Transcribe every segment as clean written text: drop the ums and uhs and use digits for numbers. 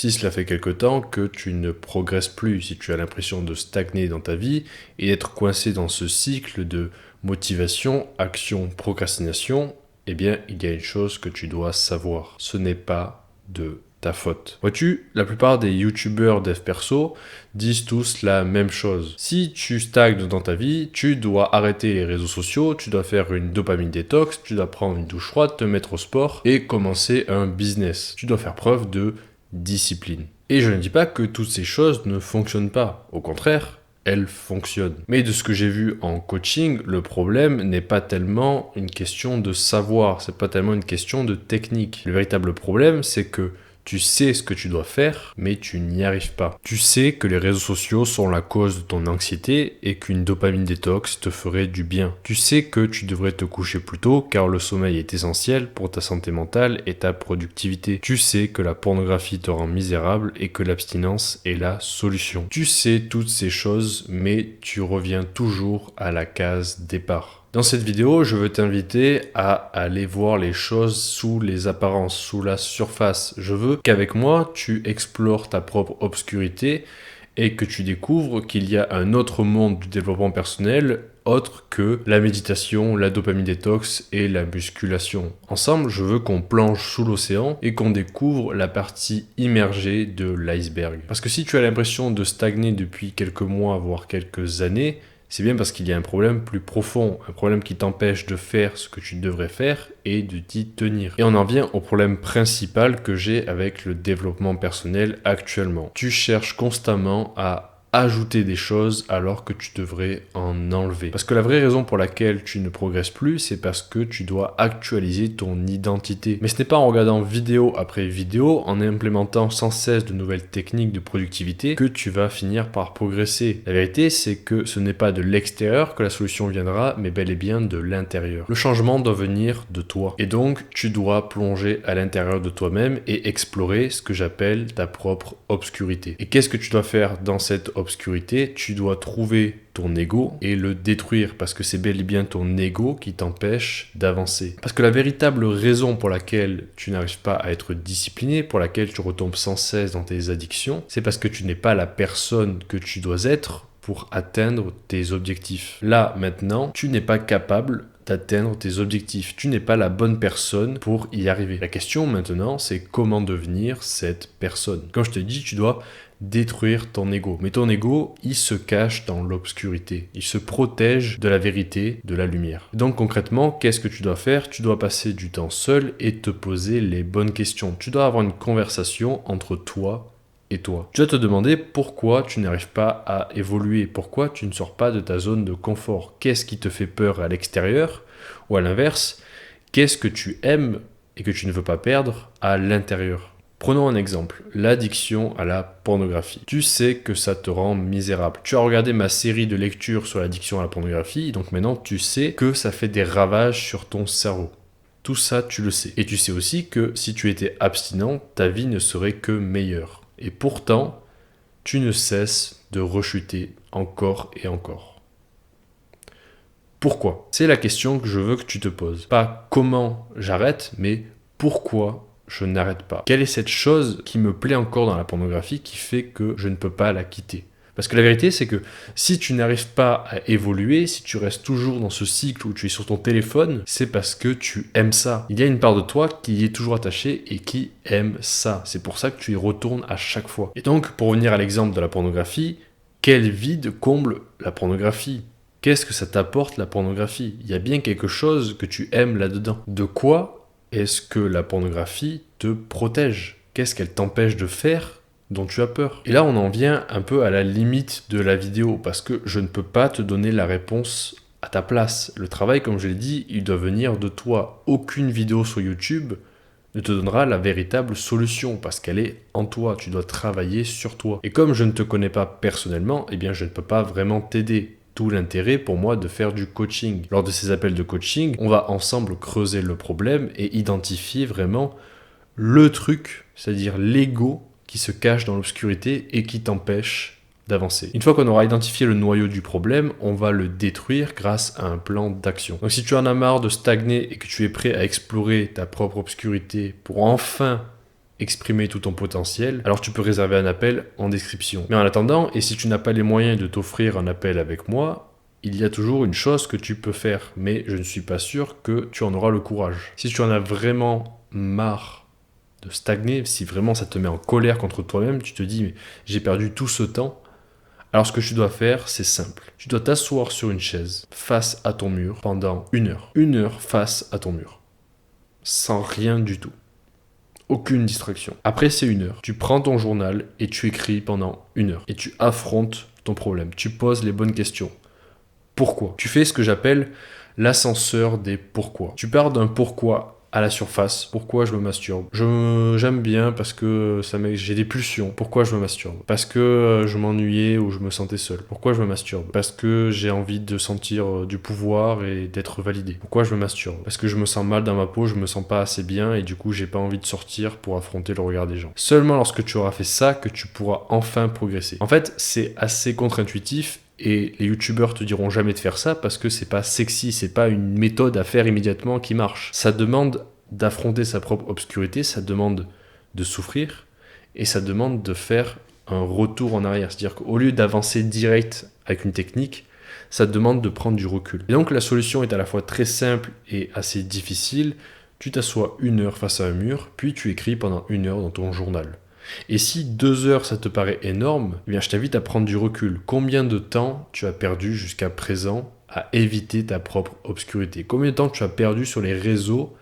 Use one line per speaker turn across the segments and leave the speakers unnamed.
Si cela fait quelque temps que tu ne progresses plus, si tu as l'impression de stagner dans ta vie et d'être coincé dans ce cycle de motivation, action, procrastination, eh bien, il y a une chose que tu dois savoir. Ce n'est pas de ta faute. Vois-tu, la plupart des youtubeurs dev perso disent tous la même chose. Si tu stagnes dans ta vie, tu dois arrêter les réseaux sociaux, tu dois faire une dopamine détox, tu dois prendre une douche froide, te mettre au sport et commencer un business. Tu dois faire preuve de discipline. Et je ne dis pas que toutes ces choses ne fonctionnent pas. Au contraire, elles fonctionnent. Mais de ce que j'ai vu en coaching, le problème n'est pas tellement une question de savoir, c'est pas tellement une question de technique. Le véritable problème, c'est que tu sais ce que tu dois faire, mais tu n'y arrives pas. Tu sais que les réseaux sociaux sont la cause de ton anxiété et qu'une dopamine détox te ferait du bien. Tu sais que tu devrais te coucher plus tôt car le sommeil est essentiel pour ta santé mentale et ta productivité. Tu sais que la pornographie te rend misérable et que l'abstinence est la solution. Tu sais toutes ces choses, mais tu reviens toujours à la case départ. Dans cette vidéo, je veux t'inviter à aller voir les choses sous les apparences, sous la surface. Je veux qu'avec moi, tu explores ta propre obscurité et que tu découvres qu'il y a un autre monde du développement personnel autre que la méditation, la dopamine détox et la musculation. Ensemble, je veux qu'on plonge sous l'océan et qu'on découvre la partie immergée de l'iceberg. Parce que si tu as l'impression de stagner depuis quelques mois, voire quelques années, c'est bien parce qu'il y a un problème plus profond, un problème qui t'empêche de faire ce que tu devrais faire et de t'y tenir. Et on en vient au problème principal que j'ai avec le développement personnel actuellement. Tu cherches constamment à ajouter des choses alors que tu devrais en enlever. Parce que la vraie raison pour laquelle tu ne progresses plus, c'est parce que tu dois actualiser ton identité. Mais ce n'est pas en regardant vidéo après vidéo, en implémentant sans cesse de nouvelles techniques de productivité que tu vas finir par progresser. La vérité, c'est que ce n'est pas de l'extérieur que la solution viendra, mais bel et bien de l'intérieur. Le changement doit venir de toi. Et donc, tu dois plonger à l'intérieur de toi-même et explorer ce que j'appelle ta propre obscurité. Et qu'est-ce que tu dois faire dans cette obscurité? Tu dois trouver ton ego et le détruire parce que c'est bel et bien ton ego qui t'empêche d'avancer. Parce que la véritable raison pour laquelle tu n'arrives pas à être discipliné, pour laquelle tu retombes sans cesse dans tes addictions, c'est parce que tu n'es pas la personne que tu dois être pour atteindre tes objectifs. Là, maintenant, tu n'es pas capable d'atteindre tes objectifs. Tu n'es pas la bonne personne pour y arriver. La question maintenant, c'est comment devenir cette personne. Comme je te dis, tu dois détruire ton ego. Mais ton ego, il se cache dans l'obscurité. Il se protège de la vérité, de la lumière. Donc concrètement, qu'est-ce que tu dois faire? Tu dois passer du temps seul et te poser les bonnes questions. Tu dois avoir une conversation entre toi et toi. Tu dois te demander pourquoi tu n'arrives pas à évoluer, pourquoi tu ne sors pas de ta zone de confort. Qu'est-ce qui te fait peur à l'extérieur? Ou à l'inverse, qu'est-ce que tu aimes et que tu ne veux pas perdre à l'intérieur? Prenons un exemple, l'addiction à la pornographie. Tu sais que ça te rend misérable. Tu as regardé ma série de lectures sur l'addiction à la pornographie, donc maintenant tu sais que ça fait des ravages sur ton cerveau. Tout ça, tu le sais. Et tu sais aussi que si tu étais abstinent, ta vie ne serait que meilleure. Et pourtant, tu ne cesses de rechuter encore et encore. Pourquoi? C'est la question que je veux que tu te poses. Pas comment j'arrête, mais pourquoi je n'arrête pas. Quelle est cette chose qui me plaît encore dans la pornographie qui fait que je ne peux pas la quitter? Parce que la vérité, c'est que si tu n'arrives pas à évoluer, si tu restes toujours dans ce cycle où tu es sur ton téléphone, c'est parce que tu aimes ça. Il y a une part de toi qui y est toujours attachée et qui aime ça. C'est pour ça que tu y retournes à chaque fois. Et donc, pour revenir à l'exemple de la pornographie, quel vide comble la pornographie? Qu'est-ce que ça t'apporte la pornographie? Il y a bien quelque chose que tu aimes là-dedans. De quoi est-ce que la pornographie te protège? Qu'est-ce qu'elle t'empêche de faire dont tu as peur? Et là, on en vient un peu à la limite de la vidéo parce que je ne peux pas te donner la réponse à ta place. Le travail, comme je l'ai dit, il doit venir de toi. Aucune vidéo sur YouTube ne te donnera la véritable solution parce qu'elle est en toi. Tu dois travailler sur toi. Et comme je ne te connais pas personnellement, eh bien, je ne peux pas vraiment t'aider. Tout l'intérêt pour moi de faire du coaching. Lors de ces appels de coaching, on va ensemble creuser le problème et identifier vraiment le truc, c'est-à-dire l'ego qui se cache dans l'obscurité et qui t'empêche d'avancer. Une fois qu'on aura identifié le noyau du problème, on va le détruire grâce à un plan d'action. Donc si tu en as marre de stagner et que tu es prêt à explorer ta propre obscurité pour enfin exprimer tout ton potentiel, alors tu peux réserver un appel en description. Mais en attendant, et si tu n'as pas les moyens de t'offrir un appel avec moi, il y a toujours une chose que tu peux faire, mais je ne suis pas sûr que tu en auras le courage. Si tu en as vraiment marre de stagner, si vraiment ça te met en colère contre toi-même, tu te dis mais j'ai perdu tout ce temps, alors ce que tu dois faire, c'est simple. Tu dois t'asseoir sur une chaise face à ton mur pendant 1 heure. 1 heure face à ton mur. Sans rien du tout. Aucune distraction. Après ces 1 heure, tu prends ton journal et tu écris pendant 1 heure. Et tu affrontes ton problème. Tu poses les bonnes questions. Pourquoi? Tu fais ce que j'appelle l'ascenseur des pourquoi. Tu pars d'un pourquoi à la surface. Pourquoi je me masturbe? J'aime bien parce que j'ai des pulsions. Pourquoi je me masturbe? Parce que je m'ennuyais ou je me sentais seul. Pourquoi je me masturbe? Parce que j'ai envie de sentir du pouvoir et d'être validé. Pourquoi je me masturbe? Parce que je me sens mal dans ma peau, je me sens pas assez bien et du coup j'ai pas envie de sortir pour affronter le regard des gens. Seulement lorsque tu auras fait ça que tu pourras enfin progresser. En fait, c'est assez contre-intuitif. Et les youtubeurs te diront jamais de faire ça parce que c'est pas sexy, c'est pas une méthode à faire immédiatement qui marche. Ça demande d'affronter sa propre obscurité, ça demande de souffrir et ça demande de faire un retour en arrière. C'est-à-dire qu'au lieu d'avancer direct avec une technique, ça demande de prendre du recul. Et donc la solution est à la fois très simple et assez difficile. Tu t'assois 1 heure face à un mur, puis tu écris pendant 1 heure dans ton journal. Et si 2 heures ça te paraît énorme, eh bien je t'invite à prendre du recul. Combien de temps tu as perdu jusqu'à présent à éviter ta propre obscurité? Combien de temps tu as perdu sur les réseaux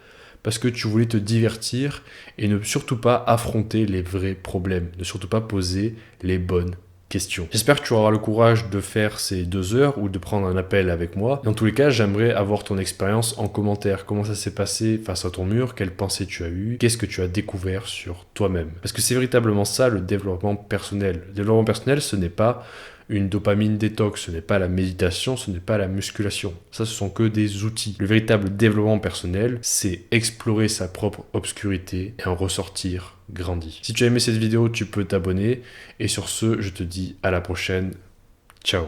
parce que tu voulais te divertir et ne surtout pas affronter les vrais problèmes, ne surtout pas poser les bonnes questions. J'espère que tu auras le courage de faire ces 2 heures ou de prendre un appel avec moi. Dans tous les cas, j'aimerais avoir ton expérience en commentaire. Comment ça s'est passé face à ton mur? Quelles pensées tu as eues? Qu'est-ce que tu as découvert sur toi-même? Parce que c'est véritablement ça le développement personnel. Le développement personnel, ce n'est pas une dopamine détox, ce n'est pas la méditation, ce n'est pas la musculation. Ça, ce sont que des outils. Le véritable développement personnel, c'est explorer sa propre obscurité et en ressortir grandi. Si tu as aimé cette vidéo, tu peux t'abonner. Et sur ce, je te dis à la prochaine. Ciao.